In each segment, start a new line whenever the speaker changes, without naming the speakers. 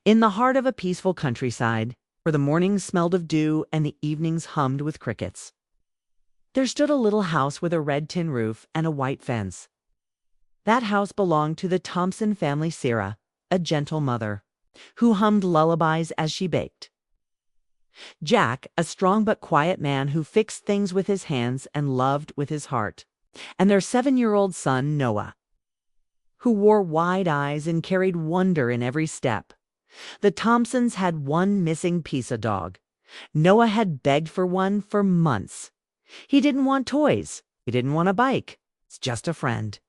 In the heart of a peaceful countryside, where the mornings smelled of dew and the evenings hummed with crickets, there stood a little house with a red tin roof and a white fence. That house belonged to the Thompson family Sarah, a gentle mother, who hummed lullabies as she baked. Jack, a strong but quiet man who fixed things with his hands and loved with his heart, and their 7-year-old son Noah, who wore wide eyes and carried wonder in every step. The Thompsons had one missing piece of dog. Noah had begged for one for months. He didn't want toys. He didn't want a bike. It's just a friend.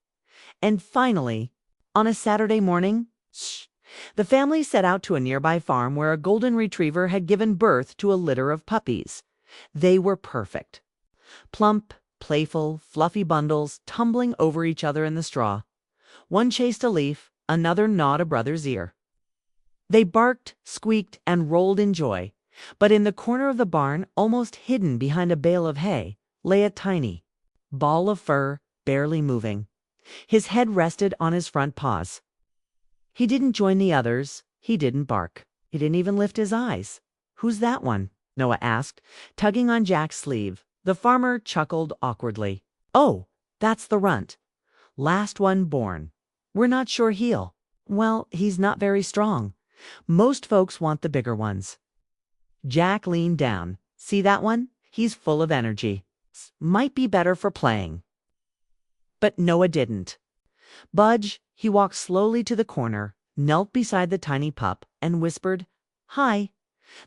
And finally, on a Saturday morning, the family set out to a nearby farm where a golden retriever had given birth to a litter of puppies. They were perfect. Plump, playful, fluffy bundles tumbling over each other in the straw. One chased a leaf, another gnawed a brother's ear. They barked, squeaked, and rolled in joy, but in the corner of the barn, almost hidden behind a bale of hay, lay a tiny ball of fur, barely moving. His head rested on his front paws. He didn't join the others. He didn't bark. He didn't even lift his eyes. "Who's that one?" Noah asked, tugging on Jack's sleeve. The farmer chuckled awkwardly. "Oh, that's the runt. Last one born. We're not sure he'll. Well, he's not very strong. Most folks want the bigger ones." Jack leaned down. "See that one? He's full of energy. Might be better for playing." But Noah didn't budge. He walked slowly to the corner, knelt beside the tiny pup, and whispered, "Hi."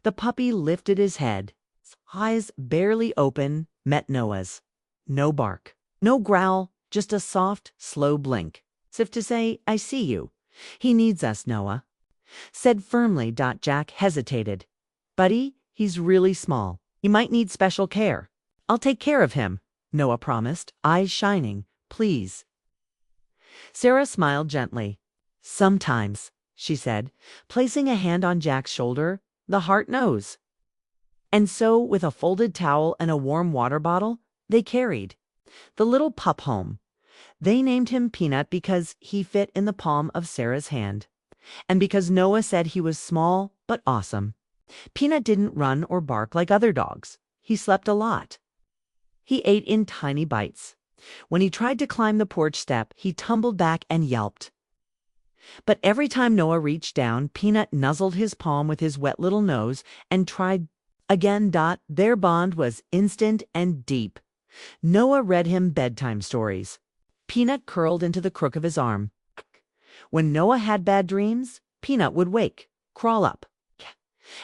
The puppy lifted his head. His eyes, barely open, met Noah's. No bark, no growl, just a soft, slow blink, as if to say, "I see you. He needs us, Noah," said firmly. Jack hesitated. "Buddy, he's really small. He might need special care." "I'll take care of him," Noah promised, eyes shining. "Please." Sarah smiled gently. "Sometimes," she said, placing a hand on Jack's shoulder, "the heart knows." And so, with a folded towel and a warm water bottle, they carried the little pup home. They named him Peanut because he fit in the palm of Sarah's hand, and because Noah said he was small but awesome. Peanut didn't run or bark like other dogs. He slept a lot. He ate in tiny bites. When he tried to climb the porch step, he tumbled back and yelped. But every time Noah reached down, Peanut nuzzled his palm with his wet little nose and tried again. Their bond was instant and deep. Noah read him bedtime stories. Peanut curled into the crook of his arm. When Noah had bad dreams, Peanut would wake, crawl up,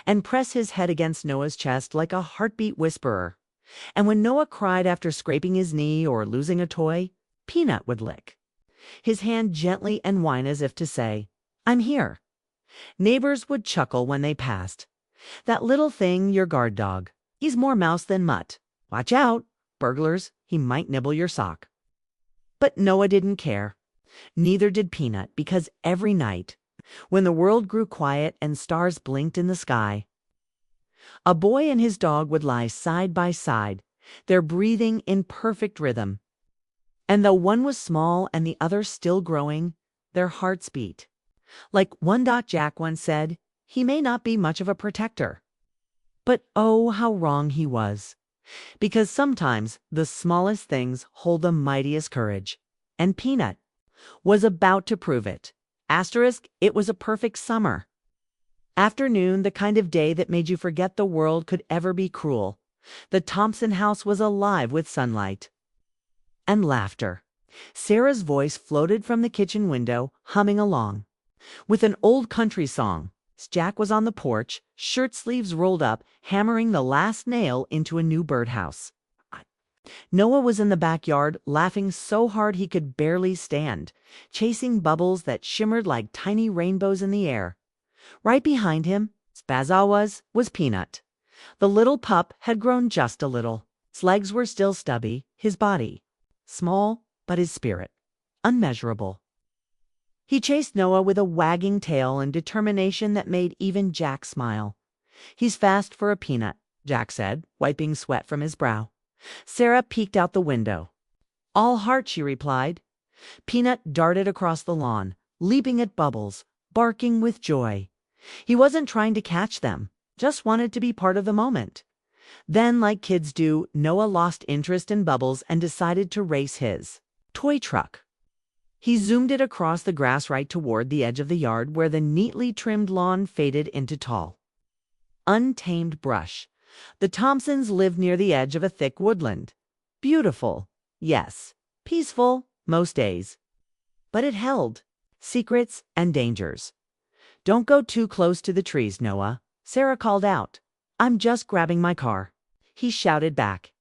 and press his head against Noah's chest like a heartbeat whisperer. And when Noah cried after scraping his knee or losing a toy, Peanut would lick his hand gently and whine as if to say, "I'm here." Neighbors would chuckle when they passed. "That little thing, your guard dog. He's more mouse than mutt. Watch out, burglars, he might nibble your sock." But Noah didn't care. Neither did Peanut, because every night, when the world grew quiet and stars blinked in the sky, a boy and his dog would lie side by side, their breathing in perfect rhythm. And though one was small and the other still growing, their hearts beat. Like one. Jack once said, "He may not be much of a protector." But oh, how wrong he was. Because sometimes the smallest things hold the mightiest courage. And Peanut was about to prove it. It was a perfect summer afternoon, the kind of day that made you forget the world could ever be cruel. The Thompson house was alive with sunlight and laughter. Sarah's voice floated from the kitchen window, humming along with an old country song. Jack was on the porch, shirt sleeves rolled up, hammering the last nail into a new birdhouse. Noah was in the backyard, laughing so hard he could barely stand, chasing bubbles that shimmered like tiny rainbows in the air. Right behind him, was Peanut. The little pup had grown just a little. His legs were still stubby, his body small, but his spirit unmeasurable. He chased Noah with a wagging tail and determination that made even Jack smile. "He's fast for a peanut," Jack said, wiping sweat from his brow. Sarah peeked out the window. "All heart," she replied. Peanut darted across the lawn, leaping at Bubbles, barking with joy. He wasn't trying to catch them, just wanted to be part of the moment. Then, like kids do, Noah lost interest in Bubbles and decided to race his toy truck. He zoomed it across the grass right toward the edge of the yard where the neatly trimmed lawn faded into tall, untamed brush. The Thompsons lived near the edge of a thick woodland. Beautiful, yes. Peaceful, most days. But it held secrets and dangers. "Don't go too close to the trees, Noah," Sarah called out. "I'm just grabbing my car," he shouted back.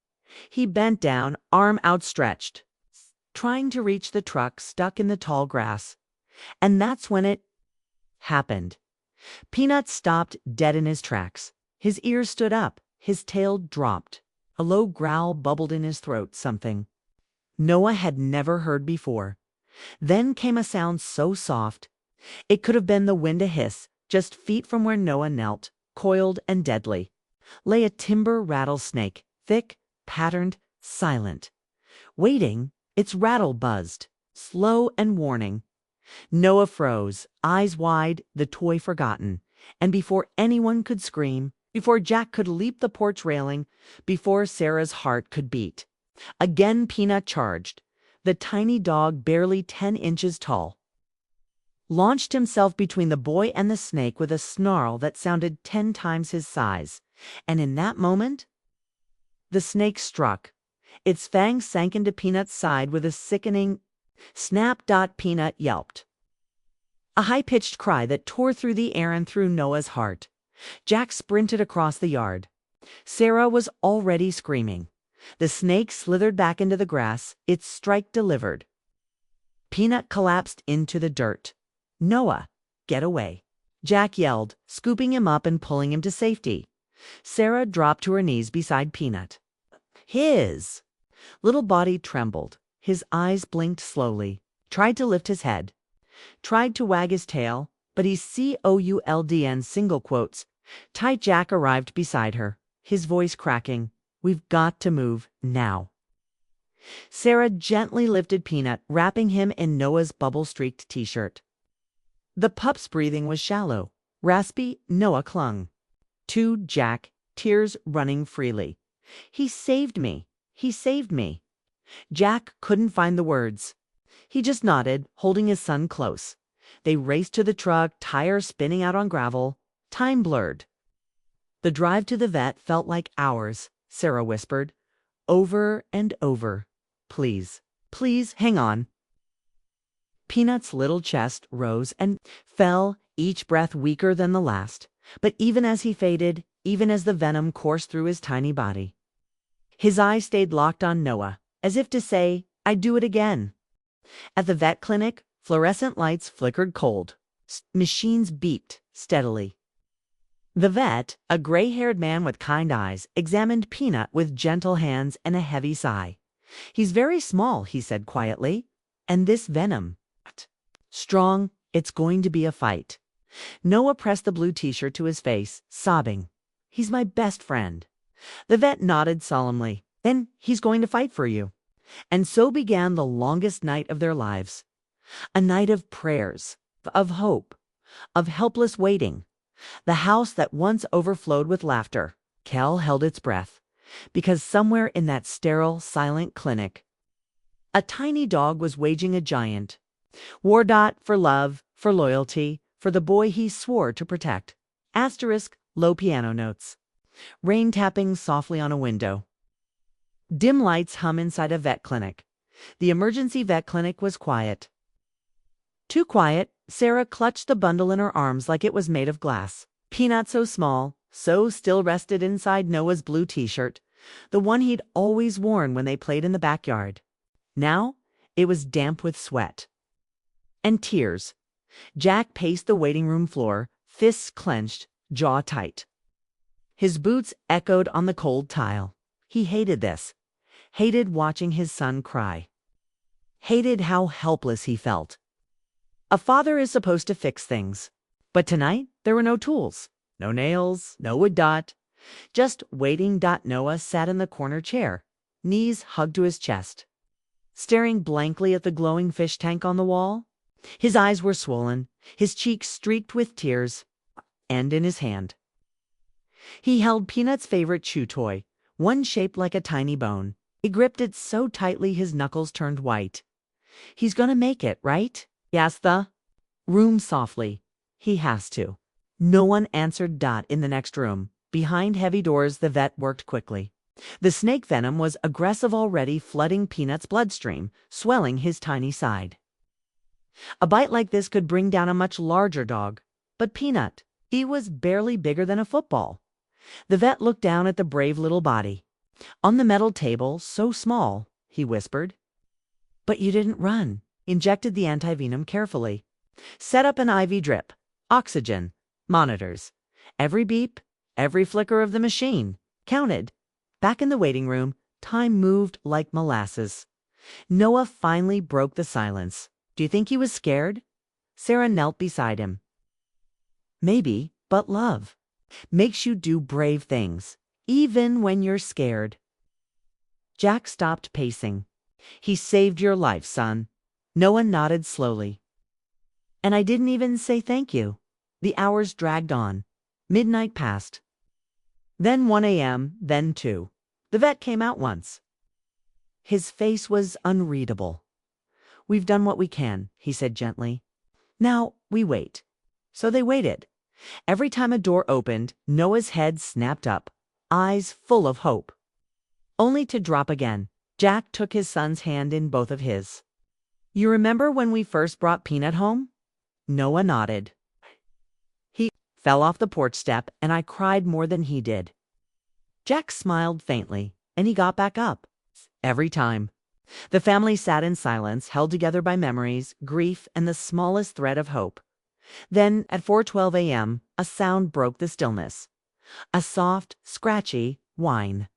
He bent down, arm outstretched, trying to reach the truck stuck in the tall grass. And that's when it happened. Peanut stopped dead in his tracks. His ears stood up, his tail dropped. A low growl bubbled in his throat, something Noah had never heard before. Then came a sound so soft, it could have been the wind a hiss. Just feet from where Noah knelt, coiled and deadly, lay a timber rattlesnake, thick, patterned, silent. Waiting, its rattle buzzed, slow and warning. Noah froze, eyes wide, the toy forgotten. And before anyone could scream, before Jack could leap the porch railing, before Sarah's heart could beat, again Peanut charged. The tiny dog, barely 10 inches tall, launched himself between the boy and the snake with a snarl that sounded 10 times his size. And in that moment, the snake struck. Its fangs sank into Peanut's side with a sickening snap. Peanut yelped, a high-pitched cry that tore through the air and through Noah's heart. Jack sprinted across the yard. Sarah was already screaming. The snake slithered back into the grass, its strike delivered. Peanut collapsed into the dirt. "Noah, get away," Jack yelled, scooping him up and pulling him to safety. Sarah dropped to her knees beside Peanut. His little body trembled. His eyes blinked slowly, tried to lift his head, tried to wag his tail, but he could in single quotes. Tight. Jack arrived beside her, his voice cracking. "We've got to move now." Sarah gently lifted Peanut, wrapping him in Noah's bubble-streaked t-shirt. The pup's breathing was shallow, raspy. Noah clung to Jack, tears running freely. "He saved me. He saved me." Jack couldn't find the words. He just nodded, holding his son close. They raced to the truck, tires spinning out on gravel. Time blurred. The drive to the vet felt like hours. Sarah whispered, over and over, "Please, please hang on." Peanut's little chest rose and fell, each breath weaker than the last. But even as he faded, even as the venom coursed through his tiny body, his eyes stayed locked on Noah, as if to say, "I'd do it again." At the vet clinic, fluorescent lights flickered cold. Machines beeped steadily. The vet, a gray-haired man with kind eyes, examined Peanut with gentle hands and a heavy sigh. "He's very small," he said quietly. "And this venom, strong. It's going to be a fight." Noah pressed the blue t-shirt to his face, sobbing. "He's my best friend." The vet nodded solemnly. "Then he's going to fight for you." And so began the longest night of their lives. A night of prayers, of hope, of helpless waiting. The house that once overflowed with laughter. Cal held its breath, because somewhere in that sterile, silent clinic, a tiny dog was waging a giant war. For love, for loyalty, for the boy he swore to protect. Asterisk, low piano notes. Rain tapping softly on a window. Dim lights hum inside a vet clinic. The emergency vet clinic was quiet. Too quiet. Sarah clutched the bundle in her arms like it was made of glass. Peanut, so small, so still, rested inside Noah's blue t-shirt, the one he'd always worn when they played in the backyard. Now it was damp with sweat and tears. Jack paced the waiting room floor, fists clenched, jaw tight. His boots echoed on the cold tile. He hated this. Hated watching his son cry. Hated how helpless he felt. A father is supposed to fix things. But tonight, there were no tools. No nails, no wood. Just waiting. Noah sat in the corner chair, knees hugged to his chest, staring blankly at the glowing fish tank on the wall. His eyes were swollen, his cheeks streaked with tears. end in his hand. He held Peanut's favorite chew toy, one shaped like a tiny bone. He gripped it so tightly his knuckles turned white. "He's gonna make it, right?" he asked the room softly. "He has to." No one answered. In the next room, behind heavy doors, the vet worked quickly. The snake venom was aggressive already, flooding Peanut's bloodstream, swelling his tiny side. A bite like this could bring down a much larger dog, but Peanut, he was barely bigger than a football. The vet looked down at the brave little body. On the metal table, so small, he whispered. "But you didn't run." Injected the antivenom carefully. Set up an IV drip, oxygen, monitors. Every beep, every flicker of the machine counted. Back in the waiting room, time moved like molasses. Noah finally broke the silence. "Do you think he was scared?" Sarah knelt beside him. "Maybe, but love makes you do brave things, even when you're scared." Jack stopped pacing. "He saved your life, son." Noah nodded slowly. "And I didn't even say thank you." The hours dragged on. Midnight passed. Then 1 a.m., then 2. The vet came out once. His face was unreadable. "We've done what we can," he said gently. "Now we wait." So they waited. Every time a door opened, Noah's head snapped up, eyes full of hope. Only to drop again. Jack took his son's hand in both of his. "You remember when we first brought Peanut home?" Noah nodded. "He fell off the porch step, and I cried more than he did." Jack smiled faintly, and he got back up. Every time. The family sat in silence, held together by memories, grief, and the smallest thread of hope. Then, at 4:12 a.m., a sound broke the stillness. A soft, scratchy whine,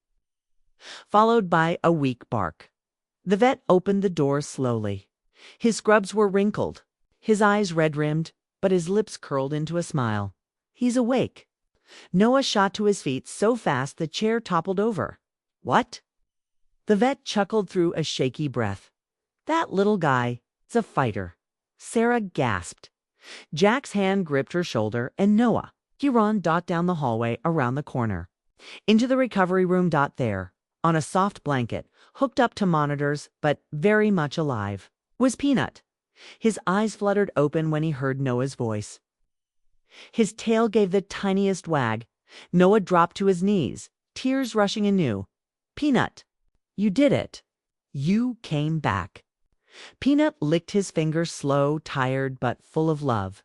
followed by a weak bark. The vet opened the door slowly. His scrubs were wrinkled, his eyes red-rimmed, but his lips curled into a smile. "He's awake." Noah shot to his feet so fast the chair toppled over. "What?" The vet chuckled through a shaky breath. "That little guy is a fighter." Sarah gasped. Jack's hand gripped her shoulder, and Noah, he ran down the hallway, around the corner, into the recovery room. There, on a soft blanket, hooked up to monitors, but very much alive, was Peanut. His eyes fluttered open when he heard Noah's voice. His tail gave the tiniest wag. Noah dropped to his knees, tears rushing anew. "Peanut, you did it. You came back." Peanut licked his fingers, slow, tired, but full of love.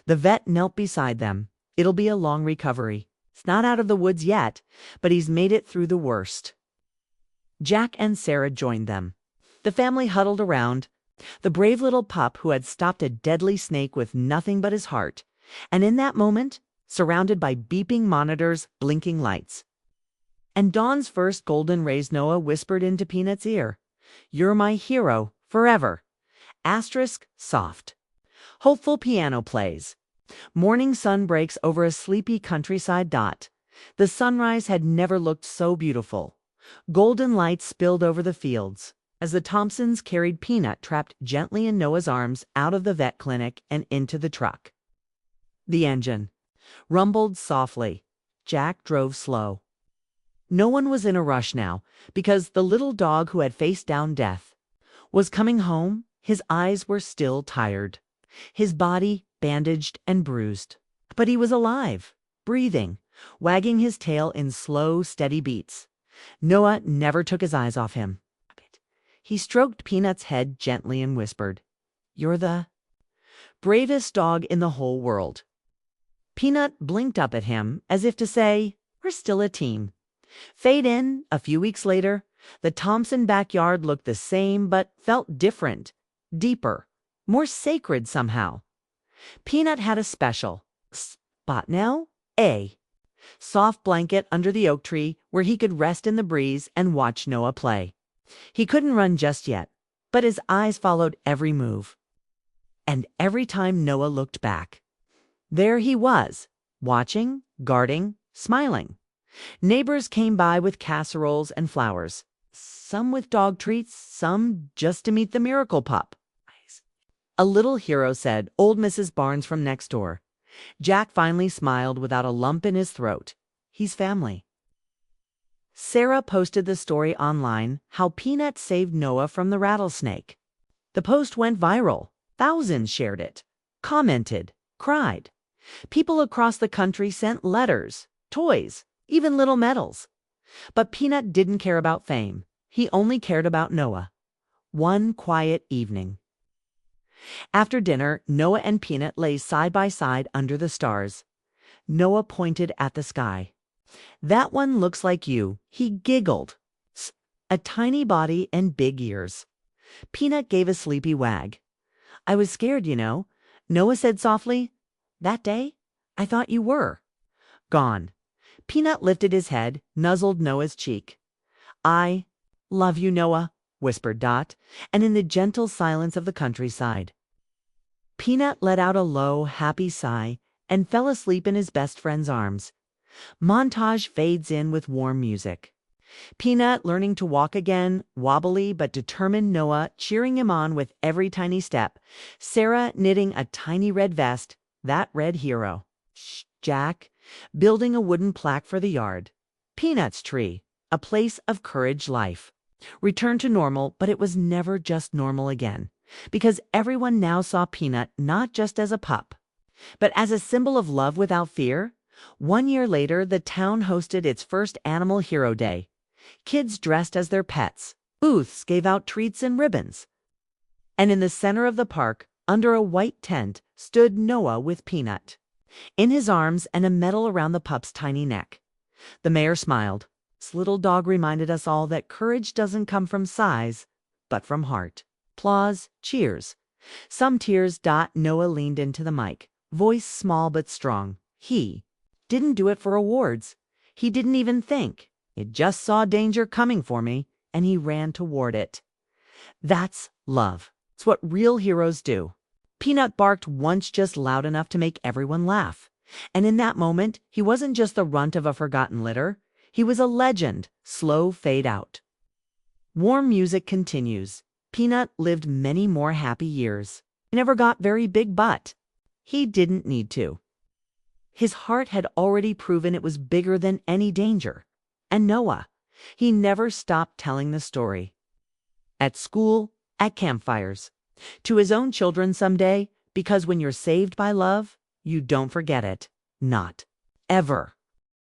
The vet knelt beside them. "It'll be a long recovery. It's not out of the woods yet, but he's made it through the worst." Jack and Sarah joined them. The family huddled around. The brave little pup who had stopped a deadly snake with nothing but his heart. And in that moment, surrounded by beeping monitors, blinking lights. And dawn's first golden rays, Noah whispered into Peanut's ear, "You're my hero, forever." Asterisk soft. Hopeful piano plays. Morning sun breaks over a sleepy countryside. The sunrise had never looked so beautiful. Golden light spilled over the fields as the Thompsons carried Peanut, trapped gently in Noah's arms, out of the vet clinic and into the truck. The engine rumbled softly. Jack drove slow. No one was in a rush now, because the little dog who had faced down death was coming home. His eyes were still tired, his body bandaged and bruised. But he was alive, breathing, wagging his tail in slow, steady beats. Noah never took his eyes off him. He stroked Peanut's head gently and whispered, "You're the bravest dog in the whole world." Peanut blinked up at him as if to say, "We're still a team." Fade in, a few weeks later, the Thompson backyard looked the same but felt different, deeper, more sacred somehow. Peanut had a special spot now, a soft blanket under the oak tree where he could rest in the breeze and watch Noah play. He couldn't run just yet, but his eyes followed every move. And every time Noah looked back, there he was, watching, guarding, smiling. Neighbors came by with casseroles and flowers, some with dog treats, some just to meet the miracle pup. A little hero, said old Mrs. Barnes from next door. Jack finally smiled without a lump in his throat. He's family. Sarah posted the story online, how Peanut saved Noah from the rattlesnake. The post went viral. Thousands shared it, commented, cried. People across the country sent letters, toys, even little medals. But Peanut didn't care about fame. He only cared about Noah. One quiet evening. After dinner, Noah and Peanut lay side by side under the stars. Noah pointed at the sky. "That one looks like you," he giggled. A tiny body and big ears. Peanut gave a sleepy wag. "I was scared, you know," Noah said softly. "That day, I thought you were gone." Peanut lifted his head, nuzzled Noah's cheek. "I love you, Noah," whispered Dot, and in the gentle silence of the countryside, Peanut let out a low, happy sigh and fell asleep in his best friend's arms. Montage fades in with warm music. Peanut learning to walk again, wobbly but determined Noah cheering him on with every tiny step, Sarah knitting a tiny red vest, that red hero. Jack building a wooden plaque for the yard. Peanut's tree, a place of courage life. Returned to normal, but it was never just normal again, because everyone now saw Peanut not just as a pup, but as a symbol of love without fear. 1 year later, the town hosted its first Animal Hero Day. Kids dressed as their pets. Booths gave out treats and ribbons. And in the center of the park, under a white tent, stood Noah with Peanut in his arms and a medal around the pup's tiny neck. The mayor smiled. This little dog reminded us all that courage doesn't come from size, but from heart. Applause, cheers. Some tears. Noah leaned into the mic, voice small but strong. He didn't do it for awards. He didn't even think. It just saw danger coming for me, and he ran toward it. That's love. It's what real heroes do. Peanut barked once just loud enough to make everyone laugh. And in that moment, he wasn't just the runt of a forgotten litter. He was a legend. Slow fade out. Warm music continues. Peanut lived many more happy years. He never got very big butt. He didn't need to. His heart had already proven it was bigger than any danger. And Noah, he never stopped telling the story. At school, at campfires, to his own children someday, because when you're saved by love, you don't forget it. Not ever.